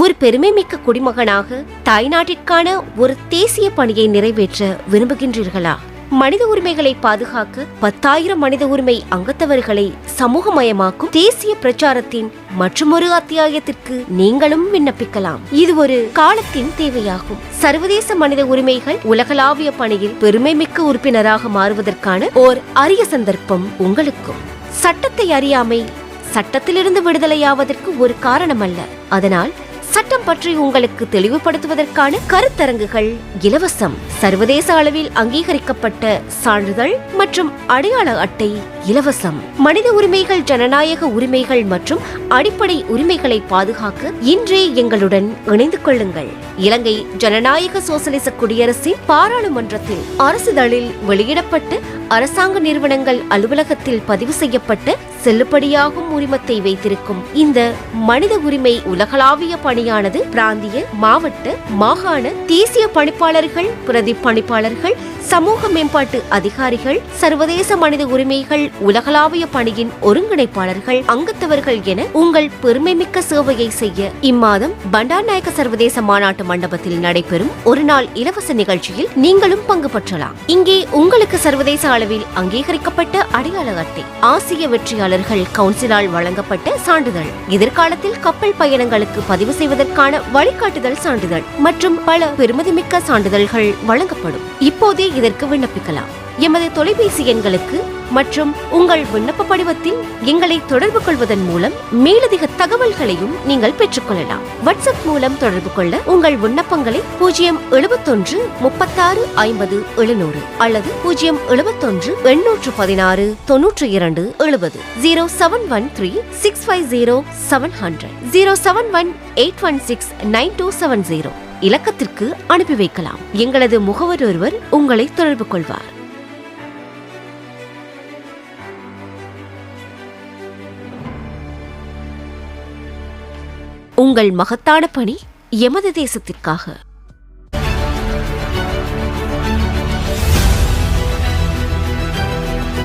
ஒரு பெருமைமிக்க குடிமகனாக தாய்நாட்டிற்கான ஒரு தேசிய பணியை நிறைவேற்ற விரும்புகின்றீர்களா? மனித உரிமைகளை பாதுகாக்க 10,000 மனித உரிமை அங்கத்தவர்களை சமூகமயமாக்கும் தேசிய பிரச்சாரத்தின் மற்றொரு அத்தியாயத்திற்கு நீங்களும் விண்ணப்பிக்கலாம். இது ஒரு காலத்தின் தேவையாகும். சர்வதேச மனித உரிமைகள் உலகளாவிய பணியில் பெருமைமிக்க உறுப்பினராக மாறுவதற்கான ஓர் அரிய சந்தர்ப்பம் உங்களுக்கும். சட்டத்தை அறியாமை சட்டத்திலிருந்து விடுதலையாவதற்கு ஒரு காரணமல்ல. அதனால் சட்டம் பற்றி உங்களுக்கு தெளிவுபடுத்துவதற்கான கருத்தரங்குகள் இலவசம். சர்வதேச அளவில் அங்கீகரிக்கப்பட்ட சான்றிதழ் மற்றும் அடையாள அட்டை இலவசம். மனித உரிமைகள், ஜனநாயக உரிமைகள் மற்றும் அடிப்படை உரிமைகளை பாதுகாக்க இன்றே எங்களுடன் இணைந்து கொள்ளுங்கள். இலங்கை ஜனநாயக சோசலிச குடியரசின் பாராளுமன்றத்தில் அரசிதழில் வெளியிடப்பட்டு அரசாங்க நிறுவனங்கள் அலுவலகத்தில் பதிவு செய்யப்பட்ட செல்லுபடியாகும் உரிமத்தை வைத்திருக்கும் இந்த மனித உரிமை உலகளாவிய பணியானது பிராந்திய, மாவட்ட, மாகாண, தேசிய பணிப்பாளர்கள், பிரதி பணிப்பாளர்கள், சமூக மேம்பாட்டு அதிகாரிகள், சர்வதேச மனித உரிமைகள் உலகளாவிய பணியின் ஒருங்கிணைப்பாளர்கள், அங்கத்தவர்கள் என உங்கள் பெருமைமிக்க சேவையை செய்ய இம்மாதம் பண்டார்நாயக்க சர்வதேச மாநாட்டு மண்டபத்தில் நடைபெறும் ஒரு நாள் இலவச நிகழ்ச்சியில் நீங்களும் பங்கு பெற்றலாம். இங்கே உங்களுக்கு சர்வதேச அளவில் அங்கீகரிக்கப்பட்ட அடையாள அட்டை, ஆசிய வெற்றியாளர்கள் கவுன்சிலால் வழங்கப்பட்ட சான்றிதழ், எதிர்காலத்தில் கப்பல் பயணங்களுக்கு பதிவு செய்வதற்கான வழிகாட்டுதல் சான்றிதழ் மற்றும் பல பெருமதிமிக்க சான்றிதழ்கள் வழங்கப்படும். இப்போதே இதற்கு விண்ணப்பிக்கலாம். எமது தொலைபேசி எண்களுக்கு மற்றும் உங்கள் விண்ணப்ப படிவத்தில் எங்களை தொடர்பு கொள்வதன் மூலம் மேலதிக தகவல்களையும் நீங்கள் பெற்றுக்கொள்ளலாம். வாட்ஸ்அப் மூலம் தொடர்பு கொள்ள உங்கள் விண்ணப்பங்களை 071 36 50 700 அல்லது 071 816 92 70 0713 650 700 071 816 9270 இலக்கத்திற்கு அனுப்பி வைக்கலாம். எங்களது முகவர் ஒருவர் உங்களை தொடர்பு கொள்வார். உங்கள் மகத்தான பணி எமது தேசத்திற்காக.